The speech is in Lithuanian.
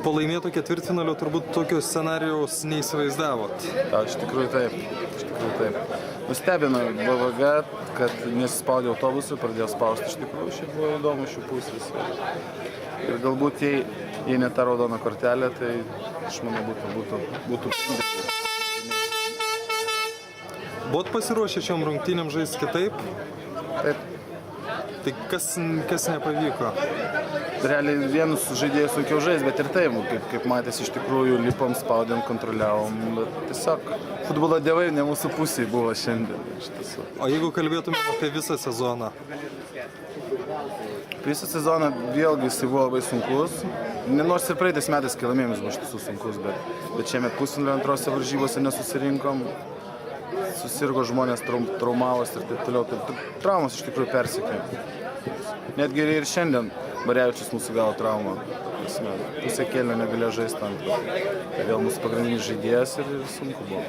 Po laimėto ketvirtfinalio turbūt tokio scenarijaus neįsivaizdavot. Iš tikrųjų taip. Nustebino BVG, kad nesispaudė autobusų, pradėjo spausti iš tikrųjų. Šiaip buvo įdomu iš jų pusės. Ir galbūt jei ne ta raudona kortelė, tai aš manau būtų. Buvot pasiruošę šiom rungtynėm žaisti kitaip? Taip. Tai kas nepavyko? Realiai vienus žaidėjus sunkiau žaisti, bet ir taip, kaip matėsi, iš tikrųjų lipom, spaudėm, kontroliavom, bet tiesiog futbolo dievai ne mūsų pusėje buvo šiandien. O jeigu kalbėtumėm apie visą sezoną? Visą sezoną vėlgi jis buvo labai sunkus. Nors ir praeitais metais, kai laimėjom, jis buvo iš tiesų sunkus, bet šiemet pusfinalio antrose varžybose nesusirinkom. Susirgo žmonės, traumavosi ir taip toliau. Traumos iš tikrųjų persekiojo. Netgi ir šiandien Barevičius mūsų gavo traumą. Pusę kėlinio negalėjo žaisti antrą. Vėl mūsų pagrindinis žaidėjas ir sunku buvo.